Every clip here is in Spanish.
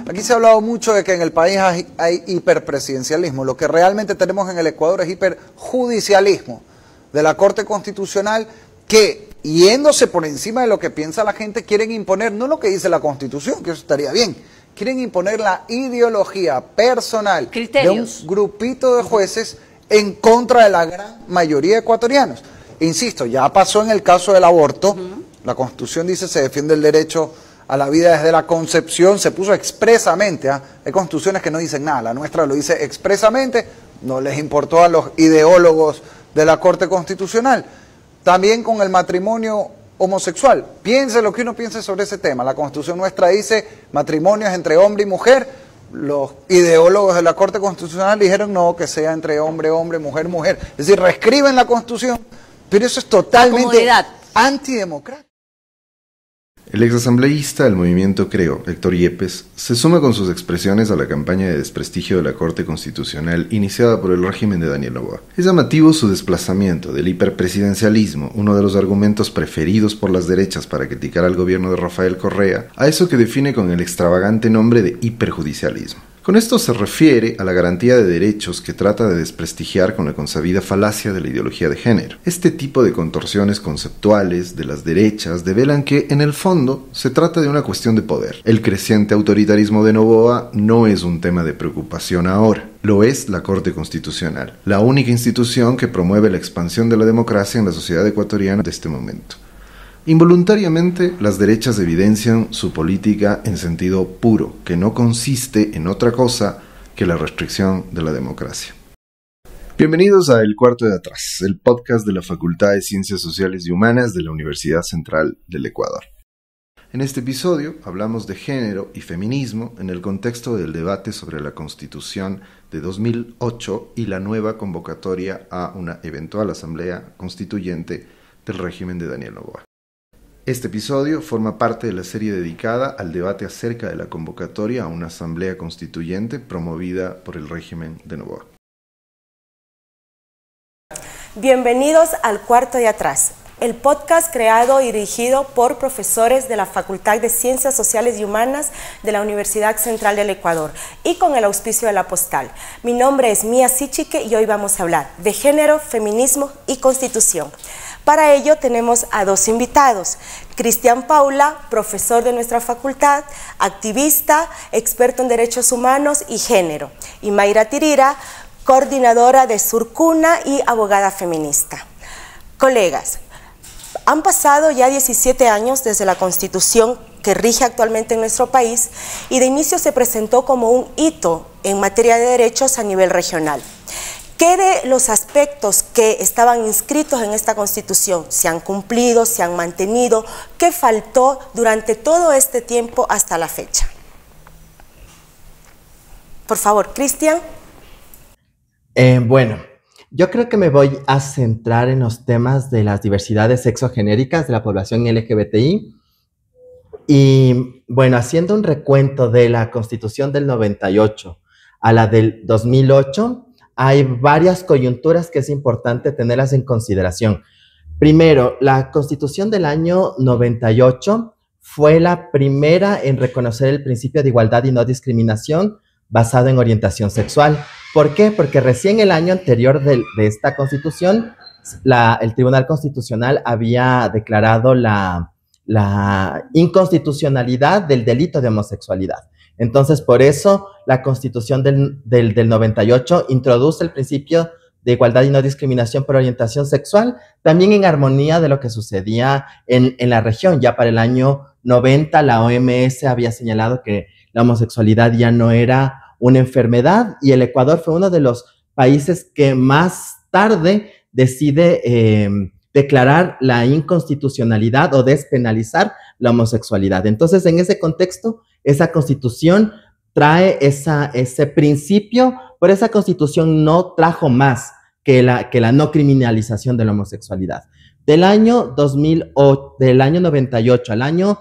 Aquí se ha hablado mucho de que en el país hay hiperpresidencialismo. Lo que realmente tenemos en el Ecuador es hiperjudicialismo de la Corte Constitucional que, yéndose por encima de lo que piensa la gente, quieren imponer no lo que dice la Constitución, que eso estaría bien, quieren imponer la ideología personal de un grupito de jueces en contra de la gran mayoría de ecuatorianos. Insisto, ya pasó en el caso del aborto. La Constitución dice se defiende el derecho a la vida desde la concepción, se puso expresamente, hay constituciones que no dicen nada, la nuestra lo dice expresamente, no les importó a los ideólogos de la Corte Constitucional. También con el matrimonio homosexual, piense lo que uno piense sobre ese tema, la Constitución nuestra dice matrimonios entre hombre y mujer, los ideólogos de la Corte Constitucional dijeron no, que sea entre hombre, hombre, mujer, mujer, es decir, reescriben la Constitución, pero eso es totalmente antidemocrático. El exasambleísta del movimiento Creo, Héctor Yepes, se suma con sus expresiones a la campaña de desprestigio de la Corte Constitucional iniciada por el régimen de Daniel Noboa. Es llamativo su desplazamiento del hiperpresidencialismo, uno de los argumentos preferidos por las derechas para criticar al gobierno de Rafael Correa, a eso que define con el extravagante nombre de hiperjudicialismo. Con esto se refiere a la garantía de derechos que trata de desprestigiar con la consabida falacia de la ideología de género. Este tipo de contorsiones conceptuales de las derechas develan que, en el fondo, se trata de una cuestión de poder. El creciente autoritarismo de Noboa no es un tema de preocupación ahora. Lo es la Corte Constitucional, la única institución que promueve la expansión de la democracia en la sociedad ecuatoriana de este momento. Involuntariamente, las derechas evidencian su política en sentido puro, que no consiste en otra cosa que la restricción de la democracia. Bienvenidos a El Cuarto de Atrás, el podcast de la Facultad de Ciencias Sociales y Humanas de la Universidad Central del Ecuador. En este episodio hablamos de género y feminismo en el contexto del debate sobre la Constitución de 2008 y la nueva convocatoria a una eventual asamblea constituyente del régimen de Daniel Noboa. Este episodio forma parte de la serie dedicada al debate acerca de la convocatoria a una asamblea constituyente promovida por el régimen de Noboa. Bienvenidos al Cuarto de Atrás, el podcast creado y dirigido por profesores de la Facultad de Ciencias Sociales y Humanas de la Universidad Central del Ecuador y con el auspicio de la Postal. Mi nombre es Mía Sichique y hoy vamos a hablar de género, feminismo y constitución. Para ello tenemos a dos invitados, Cristian Paula, profesor de nuestra facultad, activista, experto en derechos humanos y género, y Mayra Tirira, coordinadora de Surcuna y abogada feminista. Colegas, han pasado ya 17 años desde la Constitución que rige actualmente en nuestro país y de inicio se presentó como un hito en materia de derechos a nivel regional. ¿Qué de los aspectos que estaban inscritos en esta Constitución se han cumplido, se han mantenido? ¿Qué faltó durante todo este tiempo hasta la fecha? Por favor, Cristian. Bueno, yo creo que me voy a centrar en los temas de las diversidades sexogenéricas de la población LGBTI. Y bueno, haciendo un recuento de la Constitución del 98 a la del 2008, hay varias coyunturas que es importante tenerlas en consideración. Primero, la Constitución del año 98 fue la primera en reconocer el principio de igualdad y no discriminación basado en orientación sexual. ¿Por qué? Porque recién el año anterior de esta Constitución, el Tribunal Constitucional había declarado la inconstitucionalidad del delito de homosexualidad. Entonces, por eso, la Constitución del 98 introduce el principio de igualdad y no discriminación por orientación sexual, también en armonía de lo que sucedía en la región. Ya para el año 90, la OMS había señalado que la homosexualidad ya no era una enfermedad y el Ecuador fue uno de los países que más tarde decide declarar la inconstitucionalidad o despenalizar la homosexualidad. Entonces, en ese contexto, esa Constitución trae ese principio, pero esa Constitución no trajo más que la no criminalización de la homosexualidad. Del año 98 al año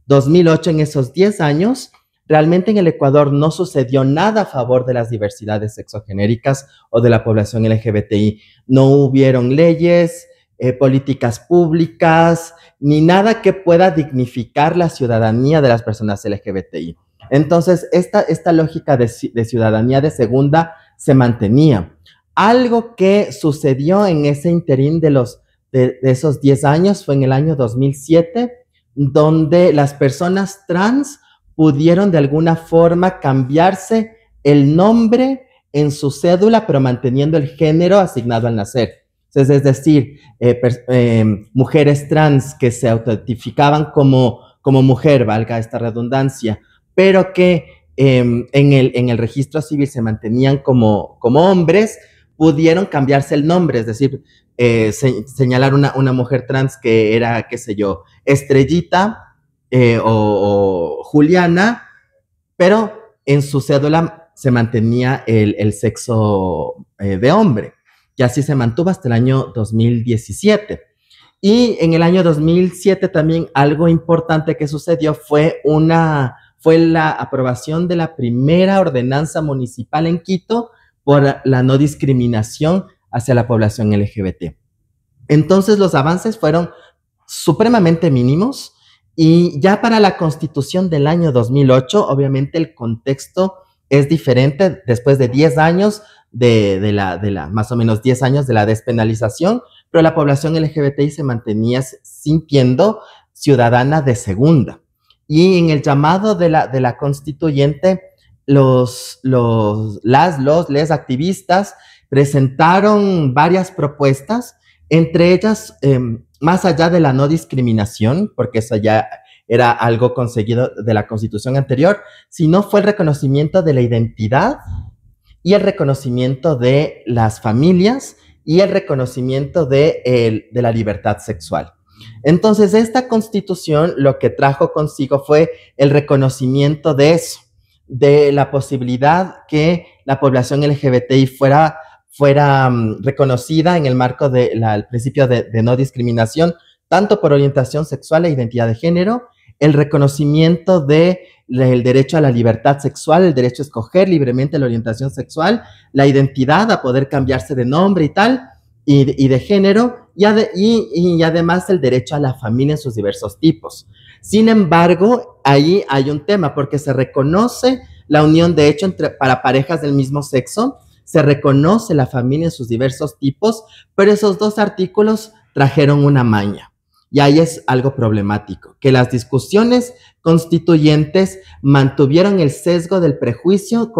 2008, en esos 10 años, realmente en el Ecuador no sucedió nada a favor de las diversidades sexogenéricas o de la población LGBTI. No hubieron leyes, políticas públicas, ni nada que pueda dignificar la ciudadanía de las personas LGBTI. Entonces, esta lógica de ciudadanía de segunda se mantenía. Algo que sucedió en ese interín de esos 10 años fue en el año 2007, donde las personas trans pudieron de alguna forma cambiarse el nombre en su cédula, pero manteniendo el género asignado al nacer. Entonces, es decir, mujeres trans que se autoidentificaban como mujer, valga esta redundancia, pero que en el registro civil se mantenían como hombres, pudieron cambiarse el nombre, es decir, señalar una mujer trans que era, qué sé yo, Estrellita o Juliana, pero en su cédula se mantenía el sexo de hombre, y así se mantuvo hasta el año 2017. Y en el año 2007 también algo importante que sucedió fue la aprobación de la primera ordenanza municipal en Quito por la no discriminación hacia la población LGBT. Entonces los avances fueron supremamente mínimos, y ya para la Constitución del año 2008, obviamente el contexto es diferente después de 10 años más o menos 10 años de la despenalización, pero la población LGBTI se mantenía sintiendo ciudadana de segunda. Y en el llamado de la constituyente, les activistas presentaron varias propuestas, entre ellas, más allá de la no discriminación, porque eso ya era algo conseguido de la Constitución anterior, sino fue el reconocimiento de la identidad y el reconocimiento de las familias y el reconocimiento de la libertad sexual. Entonces, esta Constitución lo que trajo consigo fue el reconocimiento de eso, de la posibilidad que la población LGBTI fuera reconocida en el marco del principio de no discriminación, tanto por orientación sexual e identidad de género, el reconocimiento del derecho a la libertad sexual, el derecho a escoger libremente la orientación sexual, la identidad, a poder cambiarse de nombre y tal, y de género, y además el derecho a la familia en sus diversos tipos. Sin embargo, ahí hay un tema, porque se reconoce la unión de hecho para parejas del mismo sexo, se reconoce la familia en sus diversos tipos, pero esos dos artículos trajeron una maña. Y ahí es algo problemático, que las discusiones constituyentes mantuvieron el sesgo del prejuicio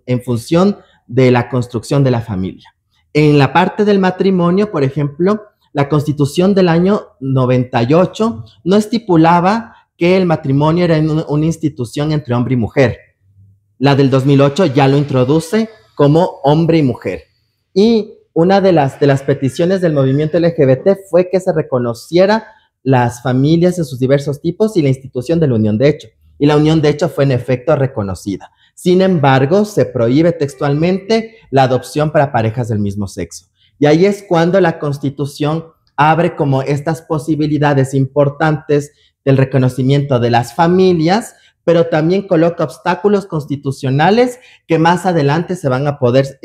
en función de la construcción de la familia. En la parte del matrimonio, por ejemplo, la Constitución del año 98 no estipulaba que el matrimonio era una institución entre hombre y mujer. La del 2008 ya lo introduce como hombre y mujer. Y una de las peticiones del movimiento LGBT fue que se reconociera las familias en sus diversos tipos y la institución de la unión de hecho. Y la unión de hecho fue en efecto reconocida. Sin embargo, se prohíbe textualmente la adopción para parejas del mismo sexo. Y ahí es cuando la Constitución abre como estas posibilidades importantes del reconocimiento de las familias, pero también coloca obstáculos constitucionales que más adelante se van a poder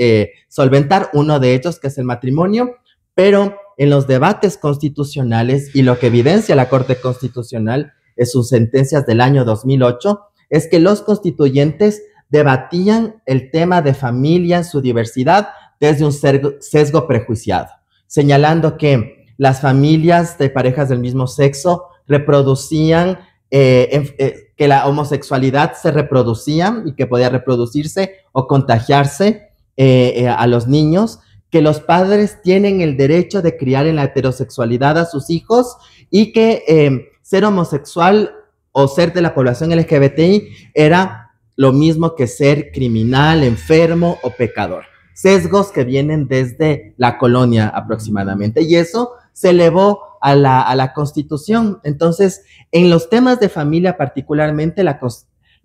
solventar, uno de ellos que es el matrimonio, pero en los debates constitucionales, y lo que evidencia la Corte Constitucional en sus sentencias del año 2008, es que los constituyentes debatían el tema de familia en su diversidad desde un sesgo prejuiciado, señalando que las familias de parejas del mismo sexo reproducían, que la homosexualidad se reproducía y que podía reproducirse o contagiarse a los niños, que los padres tienen el derecho de criar en la heterosexualidad a sus hijos y que ser homosexual o ser de la población LGBTI era lo mismo que ser criminal, enfermo o pecador. Sesgos que vienen desde la colonia aproximadamente, y eso se elevó a la Constitución. Entonces, en los temas de familia particularmente, la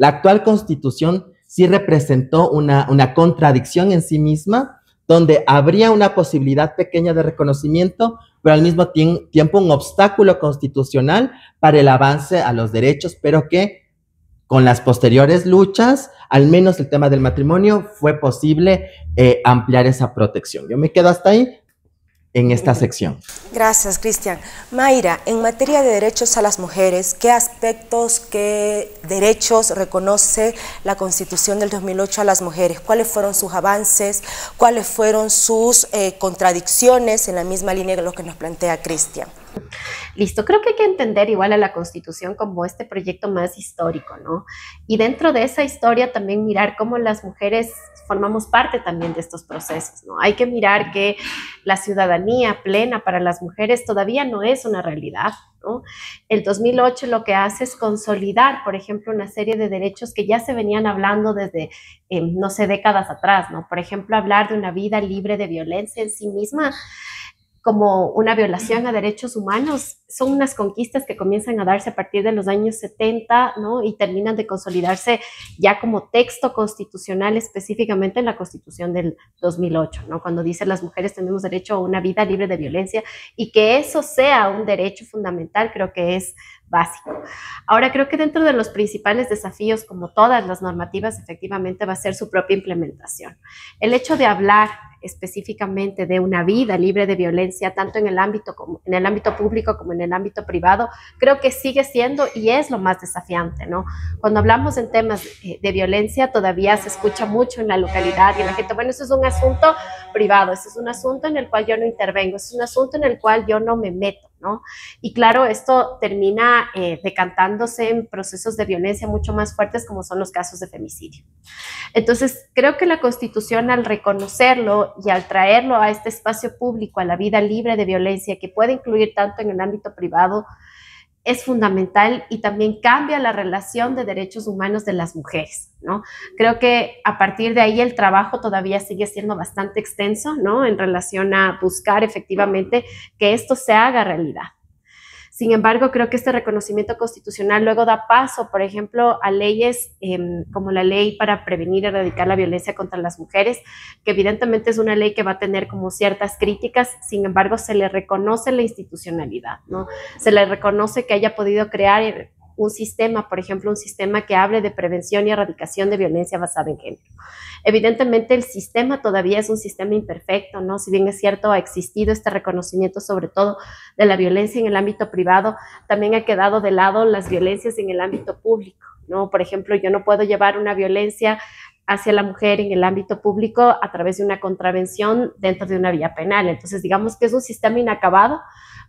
actual Constitución sí representó una contradicción en sí misma, donde habría una posibilidad pequeña de reconocimiento, pero al mismo tiempo un obstáculo constitucional para el avance a los derechos, pero que con las posteriores luchas, al menos el tema del matrimonio, fue posible ampliar esa protección. Yo me quedo hasta ahí. en esta sección. Gracias, Cristian. Mayra, en materia de derechos a las mujeres, ¿qué aspectos, qué derechos reconoce la Constitución del 2008 a las mujeres? ¿Cuáles fueron sus avances? ¿Cuáles fueron sus contradicciones en la misma línea de lo que nos plantea Cristian? Listo, creo que hay que entender igual a la Constitución como este proyecto más histórico, ¿no? Y dentro de esa historia también mirar cómo las mujeres formamos parte también de estos procesos, ¿no? Hay que mirar que la ciudadanía plena para las mujeres todavía no es una realidad, ¿no? El 2008 lo que hace es consolidar, por ejemplo, una serie de derechos que ya se venían hablando desde, no sé, décadas atrás, ¿no? Por ejemplo, hablar de una vida libre de violencia en sí misma como una violación a derechos humanos, son unas conquistas que comienzan a darse a partir de los años 70, ¿no? Y terminan de consolidarse ya como texto constitucional, específicamente en la Constitución del 2008, ¿no? Cuando dice las mujeres tenemos derecho a una vida libre de violencia, y que eso sea un derecho fundamental, creo que es básico. Ahora, creo que dentro de los principales desafíos, como todas las normativas, efectivamente va a ser su propia implementación. El hecho de hablar específicamente de una vida libre de violencia, tanto en el ámbito público como en el ámbito privado, creo que sigue siendo y es lo más desafiante, ¿no? Cuando hablamos en temas de violencia, todavía se escucha mucho en la localidad y la gente, bueno, eso es un asunto privado, eso es un asunto en el cual yo no intervengo, eso es un asunto en el cual yo no me meto, ¿no? Y claro, esto termina decantándose en procesos de violencia mucho más fuertes, como son los casos de femicidio. Entonces, creo que la Constitución, al reconocerlo y al traerlo a este espacio público, a la vida libre de violencia, que puede incluir tanto en el ámbito privado, es fundamental y también cambia la relación de derechos humanos de las mujeres, ¿no? Creo que a partir de ahí el trabajo todavía sigue siendo bastante extenso, ¿no? En relación a buscar efectivamente que esto se haga realidad. Sin embargo, creo que este reconocimiento constitucional luego da paso, por ejemplo, a leyes como la ley para prevenir y erradicar la violencia contra las mujeres, que evidentemente es una ley que va a tener como ciertas críticas, sin embargo, se le reconoce la institucionalidad, ¿no? Se le reconoce que haya podido crear un sistema, por ejemplo, un sistema que hable de prevención y erradicación de violencia basada en género. Evidentemente el sistema todavía es un sistema imperfecto, ¿no? Si bien es cierto, ha existido este reconocimiento sobre todo de la violencia en el ámbito privado, también ha quedado de lado las violencias en el ámbito público, ¿no? Por ejemplo, yo no puedo llevar una violencia hacia la mujer en el ámbito público a través de una contravención dentro de una vía penal. Entonces, digamos que es un sistema inacabado,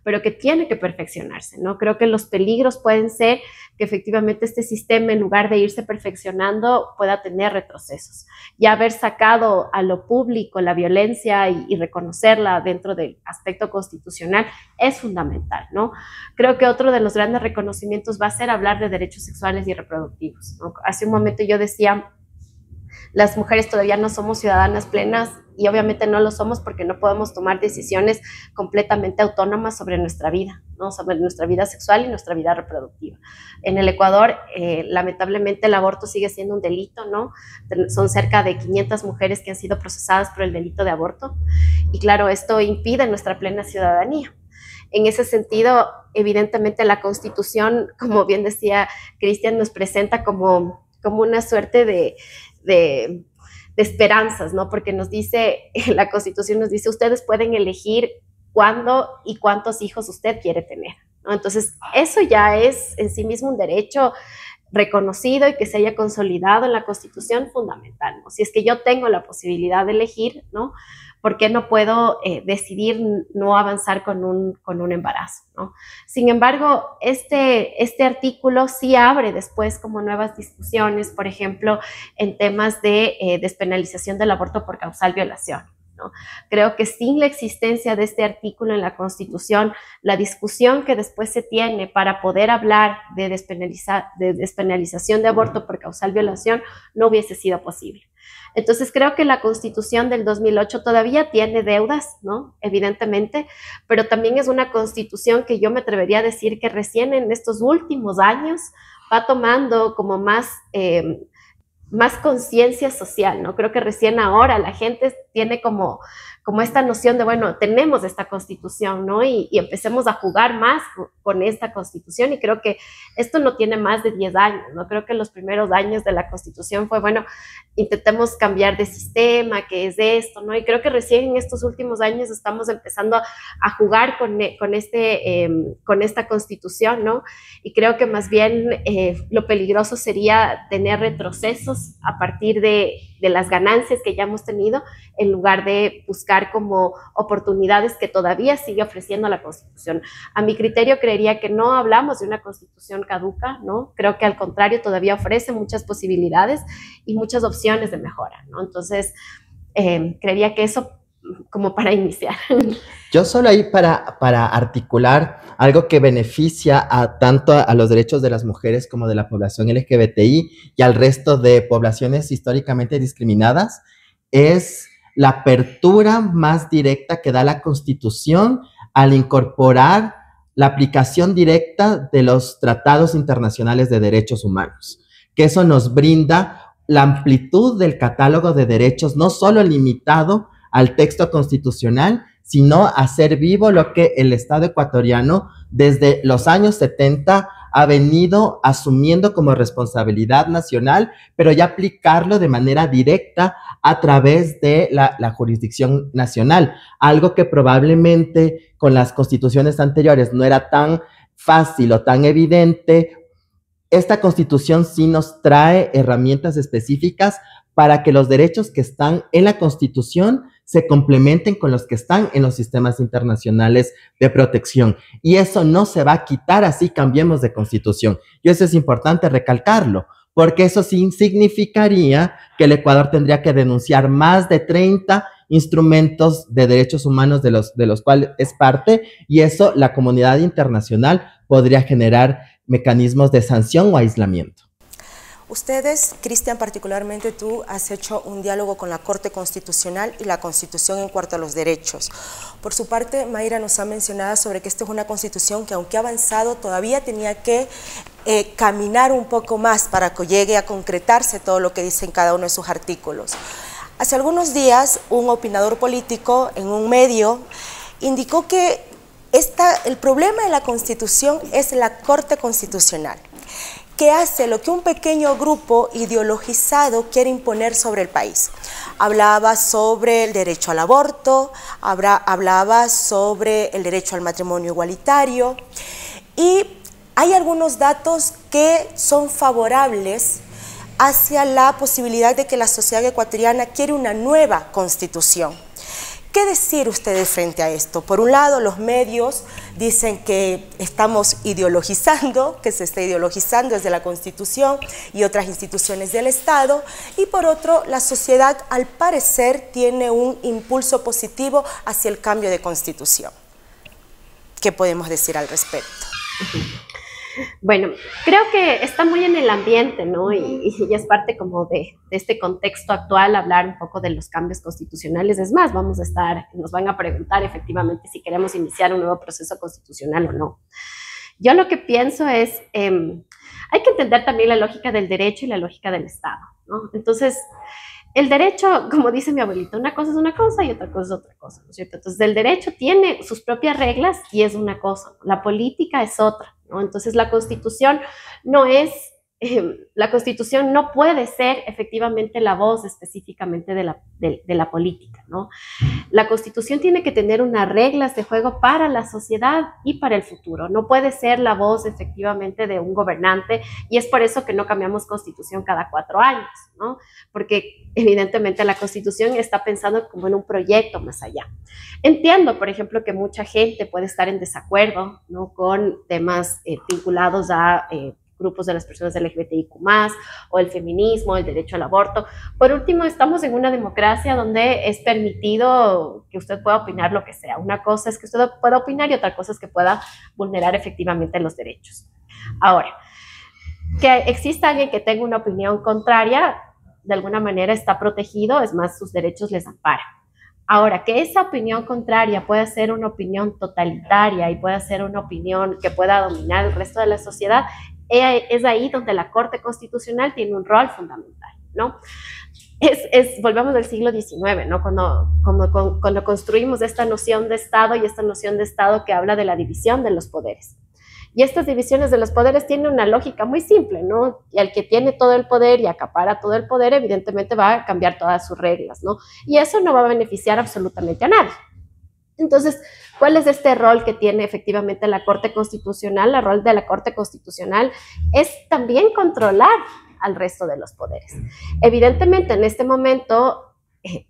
pero que tiene que perfeccionarse, ¿no? Creo que los peligros pueden ser que efectivamente este sistema, en lugar de irse perfeccionando, pueda tener retrocesos. Y haber sacado a lo público la violencia y reconocerla dentro del aspecto constitucional es fundamental, ¿no? Creo que otro de los grandes reconocimientos va a ser hablar de derechos sexuales y reproductivos, ¿no? Hace un momento yo decía, las mujeres todavía no somos ciudadanas plenas y obviamente no lo somos porque no podemos tomar decisiones completamente autónomas sobre nuestra vida, ¿no? Sobre nuestra vida sexual y nuestra vida reproductiva. En el Ecuador, lamentablemente, el aborto sigue siendo un delito, ¿no? Son cerca de 500 mujeres que han sido procesadas por el delito de aborto y claro, esto impide nuestra plena ciudadanía. En ese sentido, evidentemente la Constitución, como bien decía Cristian, nos presenta como una suerte de esperanzas, ¿no? Porque nos dice, la Constitución nos dice, ustedes pueden elegir cuándo y cuántos hijos usted quiere tener, ¿no? Entonces, eso ya es en sí mismo un derecho reconocido y que se haya consolidado en la Constitución fundamental, ¿no? Si es que yo tengo la posibilidad de elegir, ¿no? ¿Por qué no puedo decidir no avanzar con un embarazo, ¿no? Sin embargo, este artículo sí abre después como nuevas discusiones, por ejemplo, en temas de despenalización del aborto por causal violación, ¿no? Creo que sin la existencia de este artículo en la Constitución, la discusión que después se tiene para poder hablar de despenalización de aborto por causal violación no hubiese sido posible. Entonces creo que la Constitución del 2008 todavía tiene deudas, ¿no? Evidentemente, pero también es una Constitución que yo me atrevería a decir que recién en estos últimos años va tomando como más conciencia social, ¿no? Creo que recién ahora la gente tiene como como esta noción de, bueno, tenemos esta constitución, ¿no? Y empecemos a jugar más con esta constitución, y creo que esto no tiene más de 10 años, ¿no? Creo que los primeros años de la constitución fue, bueno, intentemos cambiar de sistema, ¿qué es esto, no? Y creo que recién en estos últimos años estamos empezando a jugar con esta constitución, ¿no? Y creo que más bien lo peligroso sería tener retrocesos a partir de las ganancias que ya hemos tenido, en lugar de buscar como oportunidades que todavía sigue ofreciendo la Constitución. A mi criterio, creería que no hablamos de una Constitución caduca, ¿no? Creo que al contrario, todavía ofrece muchas posibilidades y muchas opciones de mejora, ¿no? Entonces, creería que eso como para iniciar. Yo solo ahí para articular algo que beneficia tanto a los derechos de las mujeres como de la población LGBTI y al resto de poblaciones históricamente discriminadas, es la apertura más directa que da la Constitución al incorporar la aplicación directa de los tratados internacionales de derechos humanos, que eso nos brinda la amplitud del catálogo de derechos, no solo limitado al texto constitucional, sino hacer vivo lo que el Estado ecuatoriano desde los años 70 ha venido asumiendo como responsabilidad nacional, pero ya aplicarlo de manera directa a través de la jurisdicción nacional, algo que probablemente con las constituciones anteriores no era tan fácil o tan evidente. Esta constitución sí nos trae herramientas específicas para que los derechos que están en la Constitución se complementen con los que están en los sistemas internacionales de protección. Y eso no se va a quitar así cambiemos de Constitución. Y eso es importante recalcarlo, porque eso sí significaría que el Ecuador tendría que denunciar más de 30 instrumentos de derechos humanos de los cuales es parte, y eso la comunidad internacional podría generar mecanismos de sanción o aislamiento. Ustedes, Cristian, particularmente tú, has hecho un diálogo con la Corte Constitucional y la Constitución en cuanto a los derechos. Por su parte, Mayra nos ha mencionado sobre que esta es una Constitución que, aunque ha avanzado, todavía tenía que caminar un poco más para que llegue a concretarse todo lo que dice en cada uno de sus artículos. Hace algunos días, un opinador político en un medio indicó que el problema de la Constitución es la Corte Constitucional, que hace lo que un pequeño grupo ideologizado quiere imponer sobre el país. Hablaba sobre el derecho al aborto, hablaba sobre el derecho al matrimonio igualitario, y hay algunos datos que son favorables hacia la posibilidad de que la sociedad ecuatoriana quiere una nueva constitución. ¿Qué decir ustedes frente a esto? Por un lado, los medios dicen que estamos ideologizando, que se está ideologizando desde la Constitución y otras instituciones del Estado, y por otro, la sociedad al parecer tiene un impulso positivo hacia el cambio de Constitución. ¿Qué podemos decir al respecto? Bueno, creo que está muy en el ambiente, ¿no? Y es parte como de este contexto actual hablar un poco de los cambios constitucionales. Es más, nos van a preguntar efectivamente si queremos iniciar un nuevo proceso constitucional o no. Yo lo que pienso es, hay que entender también la lógica del derecho y la lógica del Estado, ¿no? Entonces, el derecho, como dice mi abuelita, una cosa es una cosa y otra cosa es otra cosa, ¿no es cierto? Entonces, el derecho tiene sus propias reglas y es una cosa, la política es otra, ¿no? Entonces, la Constitución no es, la Constitución no puede ser efectivamente la voz específicamente de la política, ¿no? La Constitución tiene que tener unas reglas de juego para la sociedad y para el futuro. No puede ser la voz efectivamente de un gobernante, y es por eso que no cambiamos Constitución cada 4 años, ¿no? Porque evidentemente la Constitución está pensando como en un proyecto más allá. Entiendo, por ejemplo, que mucha gente puede estar en desacuerdo, ¿no?, con temas vinculados a grupos de las personas LGBTIQ+, o el feminismo, el derecho al aborto. Por último, estamos en una democracia donde es permitido que usted pueda opinar lo que sea. Una cosa es que usted pueda opinar y otra cosa es que pueda vulnerar efectivamente los derechos. Ahora, que exista alguien que tenga una opinión contraria, de alguna manera está protegido, es más, sus derechos les amparan. Ahora, que esa opinión contraria pueda ser una opinión totalitaria y pueda ser una opinión que pueda dominar el resto de la sociedad, es ahí donde la Corte Constitucional tiene un rol fundamental, ¿no? volvamos al siglo XIX, ¿no? Cuando construimos esta noción de Estado y esta noción de Estado que habla de la división de los poderes. Y estas divisiones de los poderes tienen una lógica muy simple, ¿no? Y el que tiene todo el poder y acapara todo el poder, evidentemente va a cambiar todas sus reglas, ¿no? Y eso no va a beneficiar absolutamente a nadie. Entonces, ¿cuál es este rol que tiene efectivamente la Corte Constitucional? El rol de la Corte Constitucional es también controlar al resto de los poderes. Evidentemente, en este momento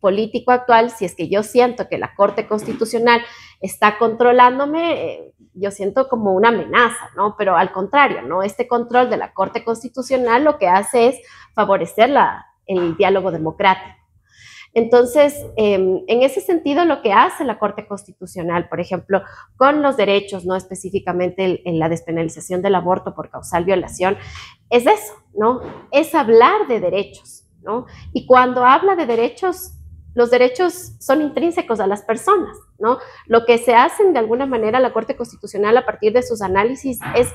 político actual, si es que yo siento que la Corte Constitucional está controlándome, yo siento como una amenaza, ¿no? Pero al contrario, ¿no? Este control de la Corte Constitucional lo que hace es favorecer el diálogo democrático. Entonces, en ese sentido, lo que hace la Corte Constitucional, por ejemplo, con los derechos, no específicamente en la despenalización del aborto por causal violación, es eso, ¿no? Es hablar de derechos, ¿no? Y cuando habla de derechos, los derechos son intrínsecos a las personas, ¿no? Lo que se hacen de alguna manera la Corte Constitucional a partir de sus análisis es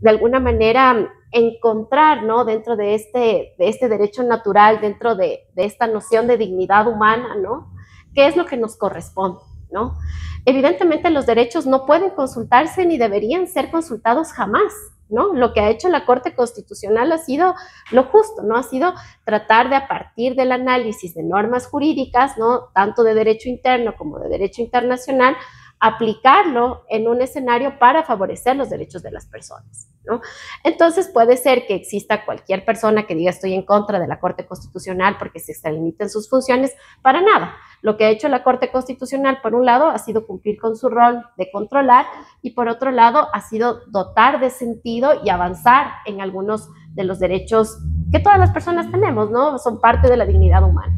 de alguna manera encontrar, ¿no? Dentro de este derecho natural, dentro de esta noción de dignidad humana, ¿no? ¿Qué es lo que nos corresponde, ¿no? Evidentemente los derechos no pueden consultarse ni deberían ser consultados jamás, ¿no? Lo que ha hecho la Corte Constitucional ha sido lo justo, ¿no? Ha sido tratar de, a partir del análisis de normas jurídicas, ¿no? Tanto de derecho interno como de derecho internacional, aplicarlo en un escenario para favorecer los derechos de las personas, ¿no? Entonces puede ser que exista cualquier persona que diga estoy en contra de la Corte Constitucional porque se extralimiten sus funciones, para nada. Lo que ha hecho la Corte Constitucional, por un lado, ha sido cumplir con su rol de controlar y por otro lado, ha sido dotar de sentido y avanzar en algunos de los derechos que todas las personas tenemos, ¿no? Son parte de la dignidad humana.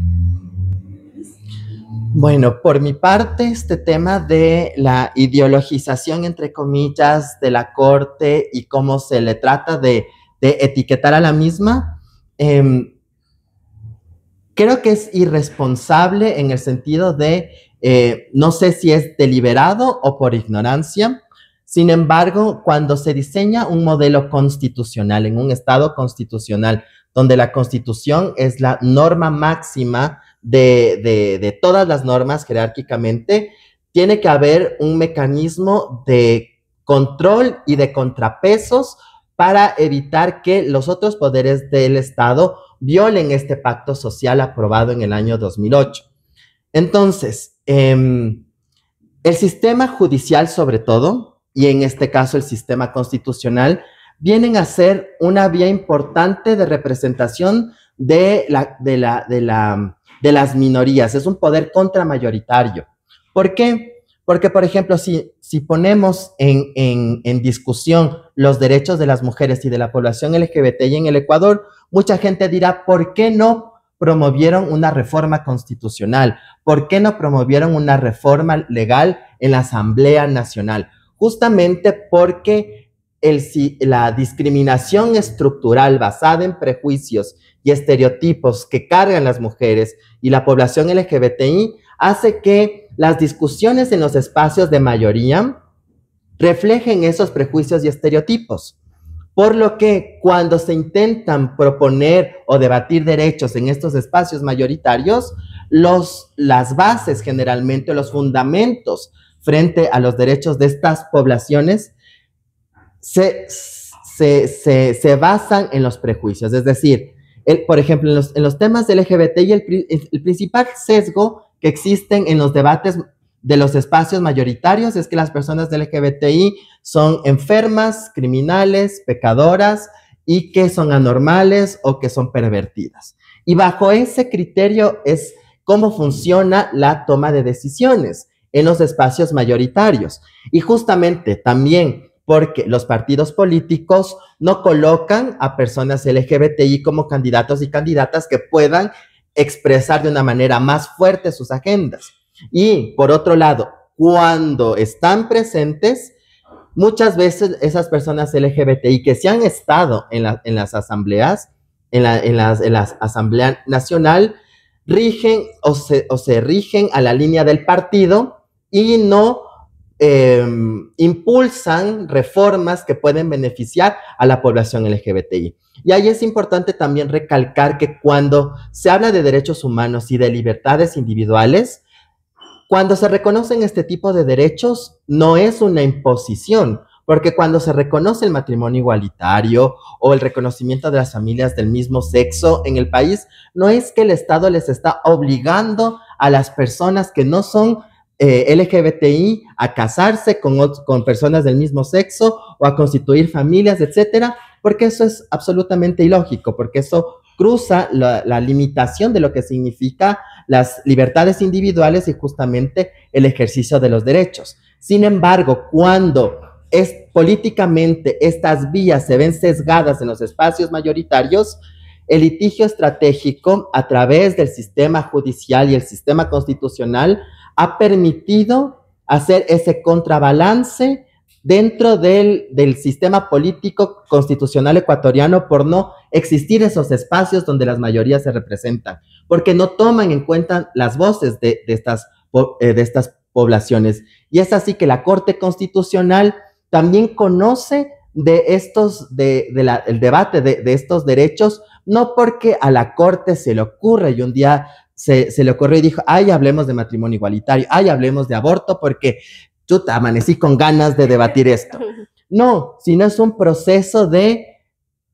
Bueno, por mi parte, este tema de la ideologización, entre comillas, de la Corte y cómo se le trata de etiquetar a la misma, creo que es irresponsable en el sentido de, no sé si es deliberado o por ignorancia. Sin embargo, cuando se diseña un modelo constitucional, en un Estado constitucional, donde la Constitución es la norma máxima de todas las normas jerárquicamente, tiene que haber un mecanismo de control y de contrapesos para evitar que los otros poderes del Estado violen este pacto social aprobado en el año 2008. Entonces, el sistema judicial sobre todo, y en este caso el sistema constitucional, vienen a ser una vía importante de representación de las minorías. Es un poder contramayoritario. ¿Por qué? Porque, por ejemplo, si ponemos en discusión los derechos de las mujeres y de la población LGBTI en el Ecuador, mucha gente dirá, ¿por qué no promovieron una reforma constitucional? ¿Por qué no promovieron una reforma legal en la Asamblea Nacional? Justamente porque la discriminación estructural basada en prejuicios y estereotipos que cargan las mujeres y la población LGBTI hace que las discusiones en los espacios de mayoría reflejen esos prejuicios y estereotipos. Por lo que cuando se intentan proponer o debatir derechos en estos espacios mayoritarios, las bases generalmente, los fundamentos frente a los derechos de estas poblaciones se basan en los prejuicios. Es decir, por ejemplo, en los temas del LGBTI, el principal sesgo que existen en los debates de los espacios mayoritarios es que las personas del LGBTI son enfermas, criminales, pecadoras y que son anormales o que son pervertidas. Y bajo ese criterio es cómo funciona la toma de decisiones en los espacios mayoritarios. Y justamente también porque los partidos políticos no colocan a personas LGBTI como candidatos y candidatas que puedan expresar de una manera más fuerte sus agendas. Y por otro lado, cuando están presentes, muchas veces esas personas LGBTI que se han estado en las asambleas, en la Asamblea Nacional, rigen o se rigen a la línea del partido y no impulsan reformas que pueden beneficiar a la población LGBTI. Y ahí es importante también recalcar que cuando se habla de derechos humanos y de libertades individuales, cuando se reconocen este tipo de derechos, no es una imposición, porque cuando se reconoce el matrimonio igualitario o el reconocimiento de las familias del mismo sexo en el país, no es que el Estado les está obligando a las personas que no son LGBTI a casarse con personas del mismo sexo o a constituir familias, etcétera, porque eso es absolutamente ilógico, porque eso cruza la limitación de lo que significa las libertades individuales y justamente el ejercicio de los derechos. Sin embargo, cuando políticamente estas vías se ven sesgadas en los espacios mayoritarios, el litigio estratégico a través del sistema judicial y el sistema constitucional ha permitido hacer ese contrabalance dentro del sistema político constitucional ecuatoriano por no existir esos espacios donde las mayorías se representan, porque no toman en cuenta las voces de estas poblaciones. Y es así que la Corte Constitucional también conoce el debate de estos derechos, no porque a la Corte se le ocurre y un día se le ocurrió y dijo, ay, hablemos de matrimonio igualitario, ay, hablemos de aborto, porque chuta, amanecí con ganas de debatir esto. No, sino es un proceso de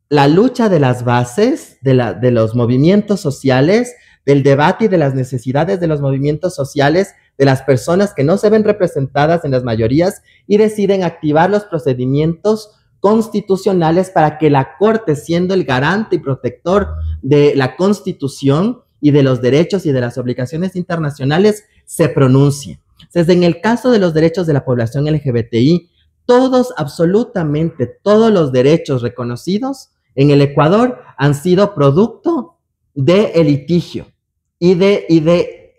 la lucha de las bases, de los movimientos sociales, del debate y de las necesidades de los movimientos sociales, de las personas que no se ven representadas en las mayorías y deciden activar los procedimientos constitucionales para que la Corte, siendo el garante y protector de la Constitución y de los derechos y de las obligaciones internacionales, se pronuncie. Entonces, en el caso de los derechos de la población LGBTI, todos, absolutamente todos los derechos reconocidos en el Ecuador han sido producto del litigio y de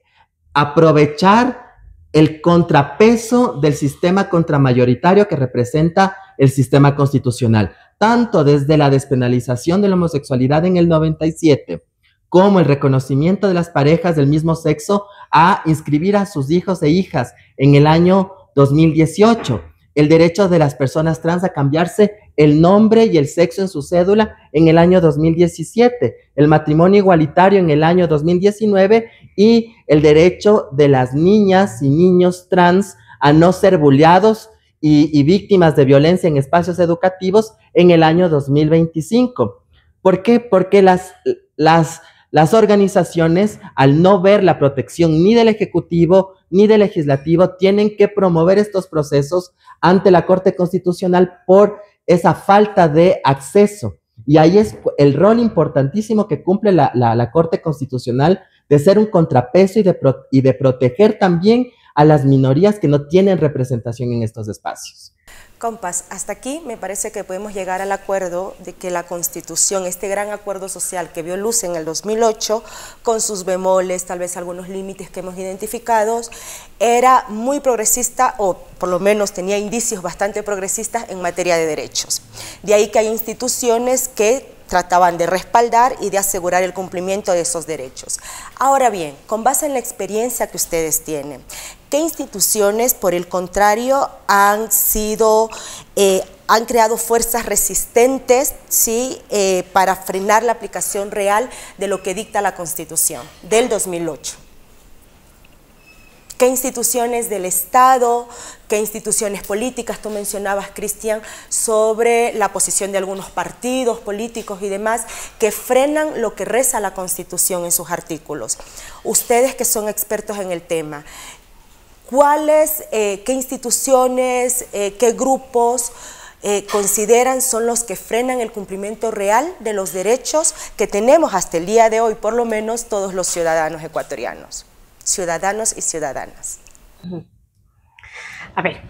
aprovechar el contrapeso del sistema contramayoritario que representa el sistema constitucional, tanto desde la despenalización de la homosexualidad en el 97, como el reconocimiento de las parejas del mismo sexo a inscribir a sus hijos e hijas en el año 2018, el derecho de las personas trans a cambiarse el nombre y el sexo en su cédula en el año 2017, el matrimonio igualitario en el año 2019 y el derecho de las niñas y niños trans a no ser bulleados y víctimas de violencia en espacios educativos en el año 2025. ¿Por qué? Porque las organizaciones, al no ver la protección ni del Ejecutivo ni del Legislativo, tienen que promover estos procesos ante la Corte Constitucional por esa falta de acceso. Y ahí es el rol importantísimo que cumple la Corte Constitucional de ser un contrapeso y de proteger también a las minorías que no tienen representación en estos espacios. Compas, hasta aquí me parece que podemos llegar al acuerdo de que la Constitución, este gran acuerdo social que vio luz en el 2008, con sus bemoles, tal vez algunos límites que hemos identificado, era muy progresista o por lo menos tenía indicios bastante progresistas en materia de derechos. De ahí que hay instituciones que trataban de respaldar y de asegurar el cumplimiento de esos derechos. Ahora bien, con base en la experiencia que ustedes tienen, ¿qué instituciones, por el contrario, han creado fuerzas resistentes, ¿sí? Para frenar la aplicación real de lo que dicta la Constitución del 2008? ¿Qué instituciones del Estado, qué instituciones políticas? Tú mencionabas, Cristian, sobre la posición de algunos partidos políticos y demás que frenan lo que reza la Constitución en sus artículos. Ustedes que son expertos en el tema, ¿cuáles, qué instituciones, qué grupos consideran son los que frenan el cumplimiento real de los derechos que tenemos hasta el día de hoy, por lo menos todos los ciudadanos ecuatorianos? Ciudadanos y ciudadanas. A ver,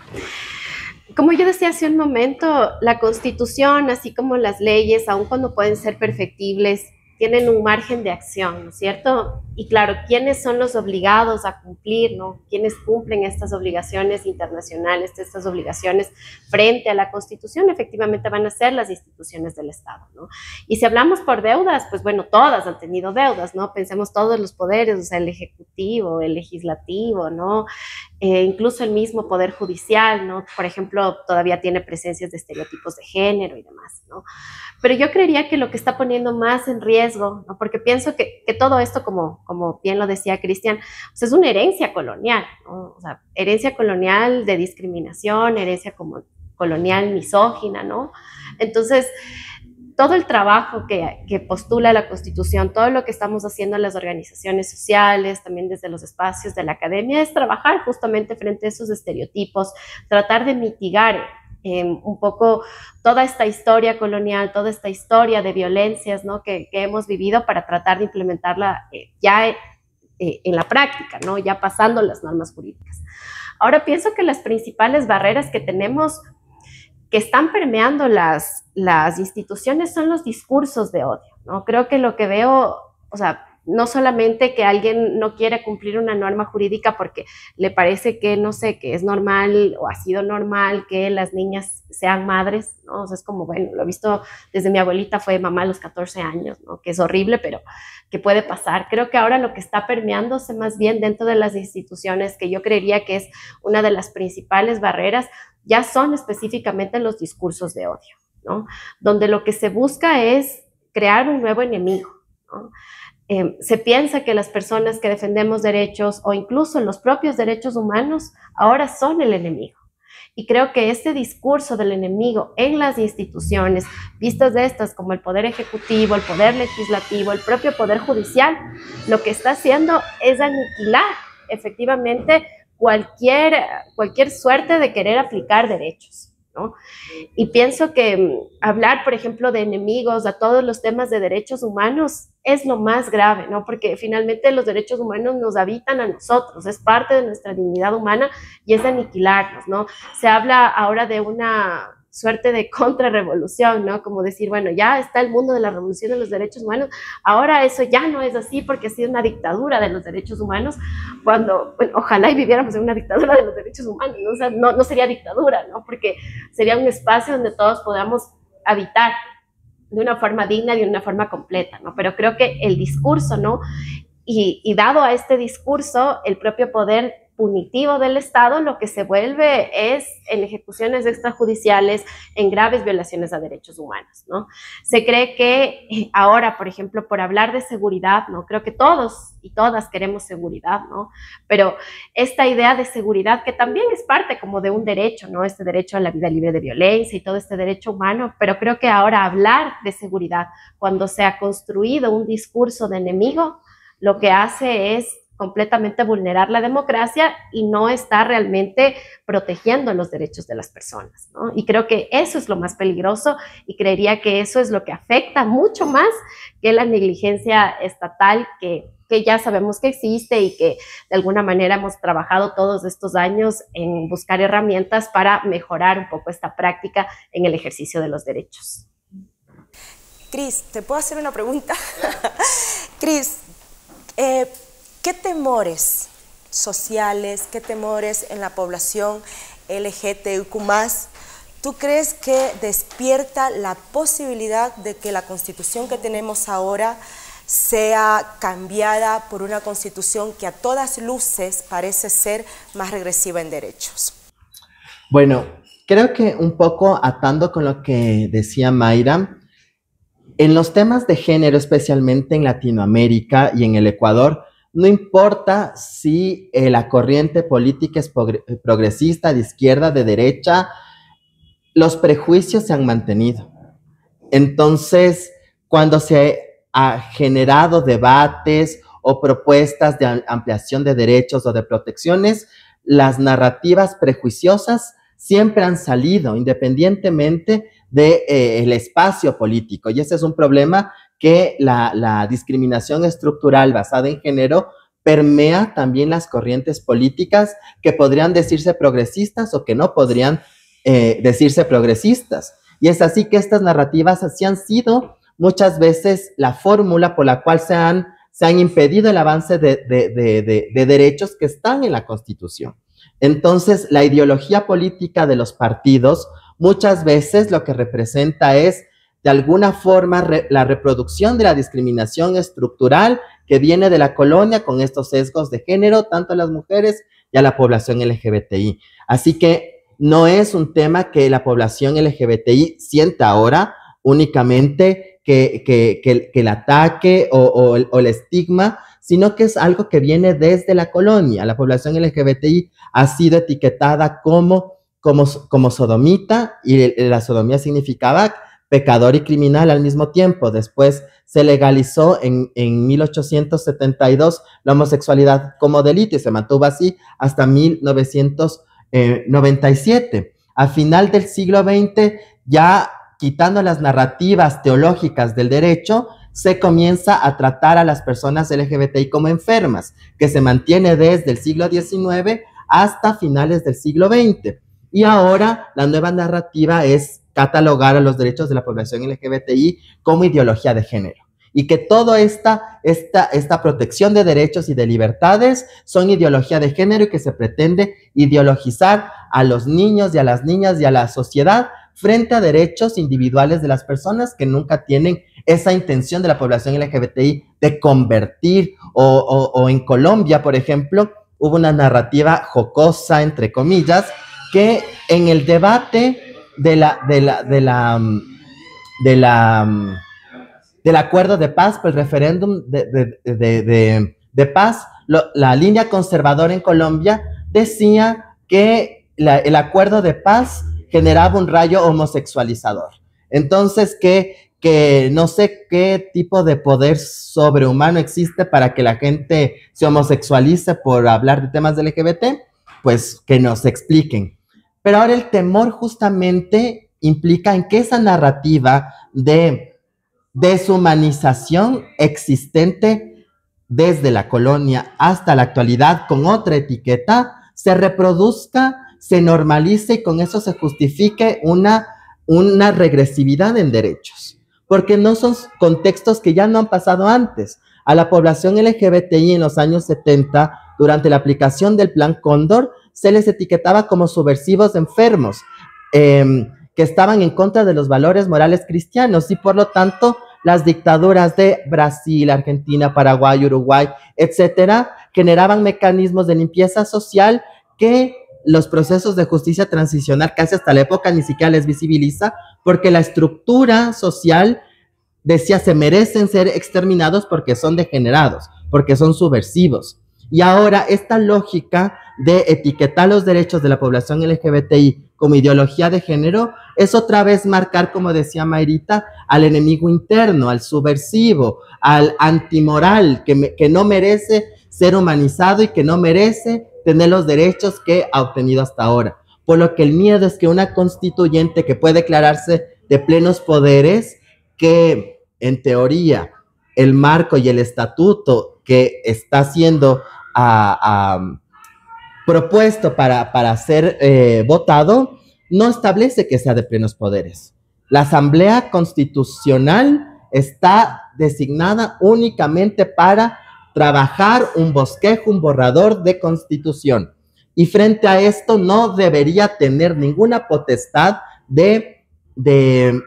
como yo decía hace un momento, la Constitución, así como las leyes, aun cuando pueden ser perfectibles, tienen un margen de acción, ¿no es cierto? Y claro, ¿quiénes son los obligados a cumplir, ¿no? ¿Quiénes cumplen estas obligaciones internacionales, estas obligaciones frente a la Constitución? Efectivamente van a ser las instituciones del Estado, ¿no? Y si hablamos por deudas, pues bueno, todas han tenido deudas, ¿no? Pensemos todos los poderes, o sea, el ejecutivo, el legislativo, ¿no? Incluso el mismo poder judicial, ¿no? Por ejemplo, todavía tiene presencias de estereotipos de género y demás, ¿no? Pero yo creería que lo que está poniendo más en riesgo, ¿no? Porque pienso que todo esto, como bien lo decía Cristian, pues es una herencia colonial, ¿no? O sea, herencia colonial de discriminación, herencia como colonial misógina, ¿no? Entonces, todo el trabajo que postula la Constitución, todo lo que estamos haciendo en las organizaciones sociales, también desde los espacios de la academia, es trabajar justamente frente a esos estereotipos, tratar de mitigar un poco toda esta historia colonial, toda esta historia de violencias, ¿no? que hemos vivido para tratar de implementarla ya en la práctica, ¿no? Ya pasando las normas jurídicas. Ahora pienso que las principales barreras que tenemos que están permeando las instituciones son los discursos de odio, ¿no? Creo que lo que veo, o sea, no solamente que alguien no quiere cumplir una norma jurídica porque le parece que, no sé, que es normal o ha sido normal que las niñas sean madres, ¿no? O sea, es como, bueno, lo he visto desde mi abuelita, fue mamá a los 14 años, ¿no? Que es horrible, pero que puede pasar. Creo que ahora lo que está permeándose más bien dentro de las instituciones, que yo creería que es una de las principales barreras, ya son específicamente los discursos de odio, ¿no? Donde lo que se busca es crear un nuevo enemigo, ¿no? Se piensa que las personas que defendemos derechos o incluso los propios derechos humanos ahora son el enemigo. Y creo que este discurso del enemigo en las instituciones, vistas de estas como el poder ejecutivo, el poder legislativo, el propio poder judicial, lo que está haciendo es aniquilar efectivamente cualquier suerte de querer aplicar derechos, ¿no? Y pienso que hablar, por ejemplo, de enemigos a todos los temas de derechos humanos es lo más grave, ¿no? Porque finalmente los derechos humanos nos habitan a nosotros, es parte de nuestra dignidad humana y es de aniquilarnos, ¿no? Se habla ahora de una suerte de contrarrevolución, ¿no? Como decir, bueno, ya está el mundo de la revolución de los derechos humanos, ahora eso ya no es así porque ha sido una dictadura de los derechos humanos, cuando, bueno, ojalá y viviéramos en una dictadura de los derechos humanos, ¿no? O sea, no sería dictadura, ¿no? Porque sería un espacio donde todos podamos habitar de una forma digna y de una forma completa, ¿no? Pero creo que el discurso, ¿no? Y dado a este discurso, el propio poder punitivo del Estado lo que se vuelve es en ejecuciones extrajudiciales, en graves violaciones a derechos humanos, ¿no? Se cree que ahora, por ejemplo, por hablar de seguridad, ¿no? Creo que todos y todas queremos seguridad, ¿no? Pero esta idea de seguridad que también es parte como de un derecho, ¿no? Este derecho a la vida libre de violencia y todo este derecho humano, pero creo que ahora hablar de seguridad, cuando se ha construido un discurso de enemigo, lo que hace es completamente vulnerar la democracia y no está realmente protegiendo los derechos de las personas, ¿no? Y creo que eso es lo más peligroso y creería que eso es lo que afecta mucho más que la negligencia estatal que ya sabemos que existe y que de alguna manera hemos trabajado todos estos años en buscar herramientas para mejorar un poco esta práctica en el ejercicio de los derechos. Cris, ¿te puedo hacer una pregunta? Cris, ¿qué temores sociales, qué temores en la población LGTBIQ+, tú crees que despierta la posibilidad de que la constitución que tenemos ahora sea cambiada por una constitución que a todas luces parece ser más regresiva en derechos? Bueno, creo que un poco atando con lo que decía Mayra, en los temas de género, especialmente en Latinoamérica y en el Ecuador, no importa si la corriente política es progresista, de izquierda, de derecha, los prejuicios se han mantenido. Entonces, cuando se ha generado debates o propuestas de ampliación de derechos o de protecciones, las narrativas prejuiciosas siempre han salido, independientemente del espacio político. Y ese es un problema que la discriminación estructural basada en género permea también las corrientes políticas que podrían decirse progresistas o que no podrían decirse progresistas. Y es así que estas narrativas así han sido muchas veces la fórmula por la cual se han se han impedido el avance de derechos que están en la Constitución. Entonces, la ideología política de los partidos muchas veces lo que representa es, de alguna forma, la reproducción de la discriminación estructural que viene de la colonia con estos sesgos de género, tanto a las mujeres y a la población LGBTI. Así que no es un tema que la población LGBTI sienta ahora únicamente que el ataque o el estigma, sino que es algo que viene desde la colonia. La población LGBTI ha sido etiquetada como sodomita, y la sodomía significaba pecador y criminal al mismo tiempo. Después se legalizó en 1872 la homosexualidad como delito y se mantuvo así hasta 1997. A final del siglo XX, ya quitando las narrativas teológicas del derecho, se comienza a tratar a las personas LGBTI como enfermas, que se mantiene desde el siglo XIX hasta finales del siglo XX. Y ahora la nueva narrativa es catalogar a los derechos de la población LGBTI como ideología de género, y que toda esta protección de derechos y de libertades son ideología de género, y que se pretende ideologizar a los niños y a las niñas y a la sociedad frente a derechos individuales de las personas que nunca tienen esa intención de la población LGBTI de convertir, o en Colombia, por ejemplo, hubo una narrativa jocosa, entre comillas, que en el debate del acuerdo de paz, pues el referéndum de paz, la línea conservadora en Colombia decía que el acuerdo de paz generaba un rayo homosexualizador. Entonces, que no sé qué tipo de poder sobrehumano existe para que la gente se homosexualice por hablar de temas de LGBT, pues que nos expliquen. Pero ahora el temor justamente implica en que esa narrativa de deshumanización existente desde la colonia hasta la actualidad con otra etiqueta se reproduzca, se normalice, y con eso se justifique una regresividad en derechos, porque no son contextos que ya no han pasado antes. A la población LGBTI en los años 70, durante la aplicación del Plan Cóndor, se les etiquetaba como subversivos enfermos, que estaban en contra de los valores morales cristianos, y por lo tanto las dictaduras de Brasil, Argentina, Paraguay, Uruguay, etcétera, generaban mecanismos de limpieza social que los procesos de justicia transicional casi hasta la época ni siquiera les visibiliza, porque la estructura social decía se merecen ser exterminados porque son degenerados, porque son subversivos. Y ahora esta lógica de etiquetar los derechos de la población LGBTI como ideología de género es otra vez marcar, como decía Mayrita, al enemigo interno, al subversivo, al antimoral, que no merece ser humanizado y que no merece tener los derechos que ha obtenido hasta ahora. Por lo que el miedo es que una constituyente que puede declararse de plenos poderes, que en teoría el marco y el estatuto que está siendo propuesto para ser votado, no establece que sea de plenos poderes. La Asamblea Constitucional está designada únicamente para trabajar un bosquejo, un borrador de constitución. Y frente a esto no debería tener ninguna potestad de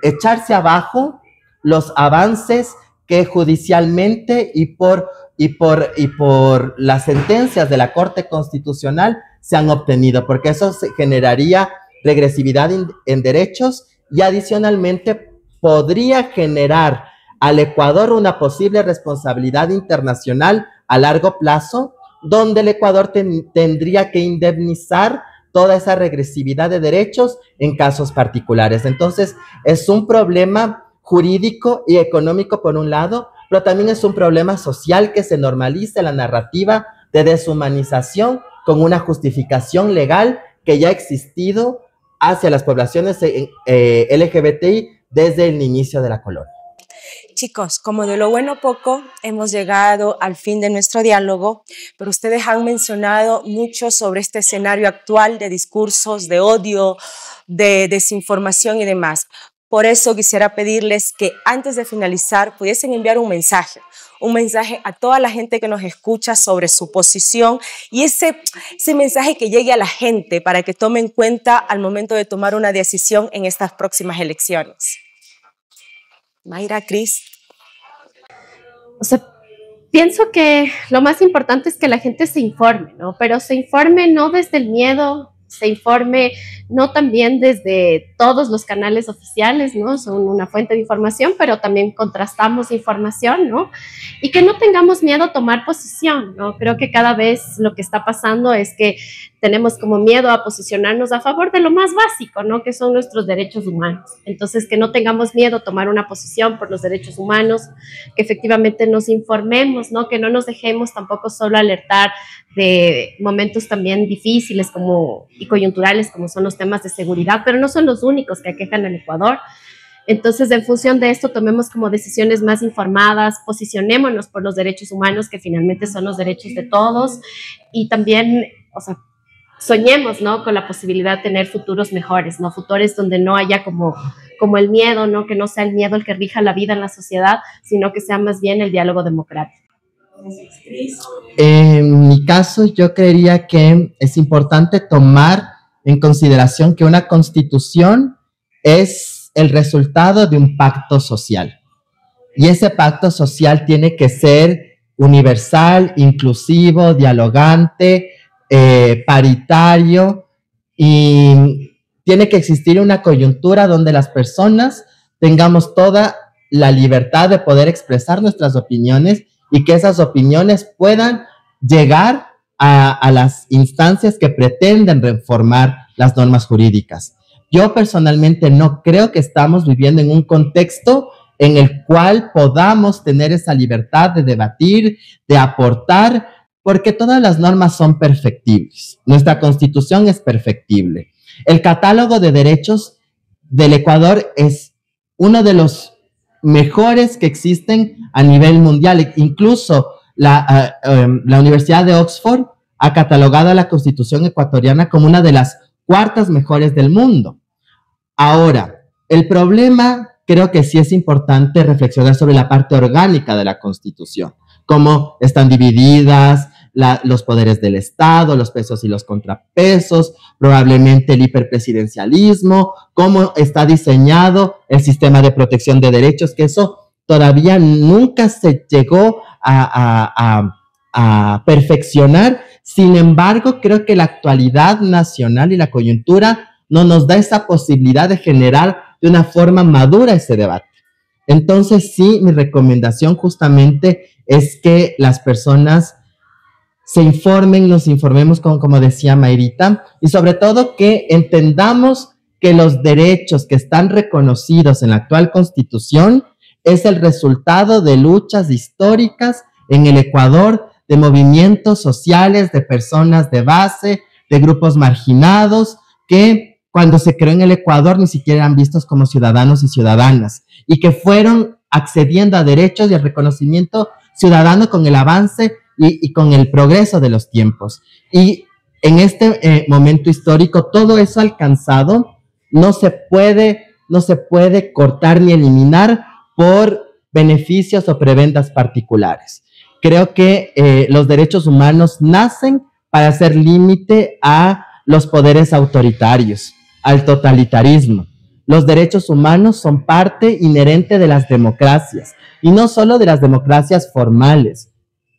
echarse abajo los avances que judicialmente y por las sentencias de la Corte Constitucional se han obtenido, porque eso generaría regresividad en derechos, y adicionalmente podría generar al Ecuador una posible responsabilidad internacional a largo plazo, donde el Ecuador tendría que indemnizar toda esa regresividad de derechos en casos particulares. Entonces, es un problema jurídico y económico por un lado, pero también es un problema social que se normalice la narrativa de deshumanización con una justificación legal que ya ha existido hacia las poblaciones LGBTI desde el inicio de la colonia. Chicos, como de lo bueno poco, hemos llegado al fin de nuestro diálogo, pero ustedes han mencionado mucho sobre este escenario actual de discursos, de odio, de desinformación y demás. Por eso quisiera pedirles que antes de finalizar pudiesen enviar un mensaje a toda la gente que nos escucha sobre su posición y ese mensaje que llegue a la gente para que tome en cuenta al momento de tomar una decisión en estas próximas elecciones. Mayra, Cris. O sea, pienso que lo más importante es que la gente se informe, ¿no? Pero se informe no desde el miedo, se informe no también desde todos los canales oficiales, ¿no? Son una fuente de información, pero también contrastamos información, ¿no? Y que no tengamos miedo a tomar posición, ¿no? Creo que cada vez lo que está pasando es que tenemos como miedo a posicionarnos a favor de lo más básico, ¿no? Que son nuestros derechos humanos. Entonces, que no tengamos miedo a tomar una posición por los derechos humanos, que efectivamente nos informemos, ¿no? Que no nos dejemos tampoco solo alertar de momentos también difíciles y coyunturales como son los temas de seguridad, pero no son los únicos que aquejan al Ecuador. Entonces, en función de esto, tomemos como decisiones más informadas, posicionémonos por los derechos humanos, que finalmente son los derechos de todos, y también, o sea, soñemos, ¿no? Con la posibilidad de tener futuros mejores, ¿no? Futuros donde no haya como el miedo, ¿no? Que no sea el miedo el que rija la vida en la sociedad, sino que sea más bien el diálogo democrático. En mi caso, yo creería que es importante tomar en consideración que una constitución es el resultado de un pacto social. Y ese pacto social tiene que ser universal, inclusivo, dialogante, paritario, y tiene que existir una coyuntura donde las personas tengamos toda la libertad de poder expresar nuestras opiniones y que esas opiniones puedan llegar a las instancias que pretenden reformar las normas jurídicas. Yo personalmente no creo que estamos viviendo en un contexto en el cual podamos tener esa libertad de debatir, de aportar, porque todas las normas son perfectibles. Nuestra Constitución es perfectible. El catálogo de derechos del Ecuador es uno de los mejores que existen a nivel mundial. Incluso la Universidad de Oxford ha catalogado a la Constitución ecuatoriana como una de las cuartas mejores del mundo. Ahora, el problema, creo que sí es importante reflexionar sobre la parte orgánica de la Constitución, cómo están divididas los poderes del Estado, los pesos y los contrapesos, probablemente el hiperpresidencialismo, cómo está diseñado el sistema de protección de derechos, que eso todavía nunca se llegó a perfeccionar. Sin embargo, creo que la actualidad nacional y la coyuntura no nos da esa posibilidad de generar de una forma madura ese debate. Entonces, sí, mi recomendación justamente es que las personas se informen, nos informemos como decía Mayrita, y sobre todo que entendamos que los derechos que están reconocidos en la actual Constitución es el resultado de luchas históricas en el Ecuador, de movimientos sociales, de personas de base, de grupos marginados, que cuando se creó en el Ecuador ni siquiera eran vistos como ciudadanos y ciudadanas, y que fueron accediendo a derechos y al reconocimiento ciudadano con el avance y con el progreso de los tiempos. Y en este momento histórico, todo eso alcanzado no se puede cortar ni eliminar por beneficios o prebendas particulares. Creo que los derechos humanos nacen para hacer límite a los poderes autoritarios, al totalitarismo. Los derechos humanos son parte inherente de las democracias, y no solo de las democracias formales,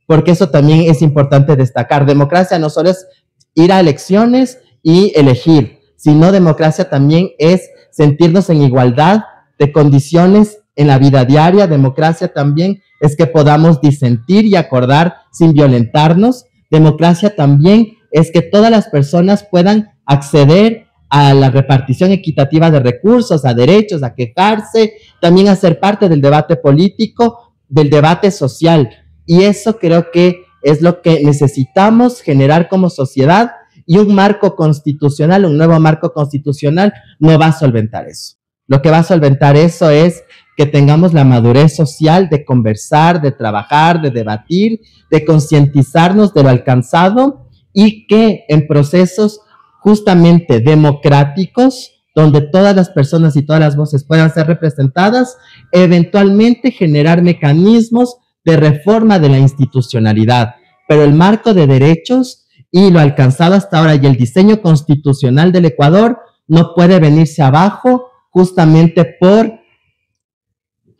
porque eso también es importante destacar. Democracia no solo es ir a elecciones y elegir, sino democracia también es sentirnos en igualdad de condiciones en la vida diaria. Democracia también es que podamos disentir y acordar sin violentarnos. Democracia también es que todas las personas puedan acceder a la repartición equitativa de recursos, a derechos, a quejarse, también a ser parte del debate político, del debate social. Y eso creo que es lo que necesitamos generar como sociedad, y un marco constitucional, un nuevo marco constitucional no va a solventar eso. Lo que va a solventar eso es que tengamos la madurez social de conversar, de trabajar, de debatir, de concientizarnos de lo alcanzado, y que en procesos justamente democráticos donde todas las personas y todas las voces puedan ser representadas, eventualmente generar mecanismos de reforma de la institucionalidad. Pero el marco de derechos y lo alcanzado hasta ahora y el diseño constitucional del Ecuador no puede venirse abajo justamente por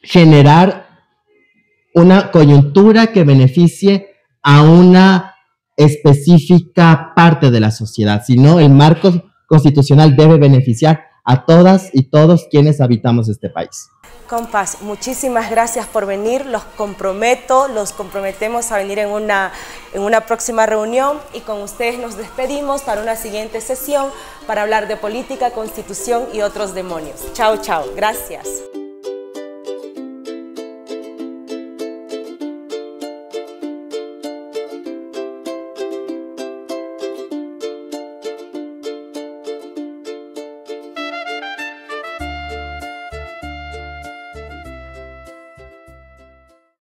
generar una coyuntura que beneficie a una específica parte de la sociedad, sino el marco constitucional debe beneficiar a todas y todos quienes habitamos este país. Compas, muchísimas gracias por venir, los comprometemos a venir en una próxima reunión y con ustedes nos despedimos para una siguiente sesión para hablar de política, constitución y otros demonios. Chao, chao, gracias.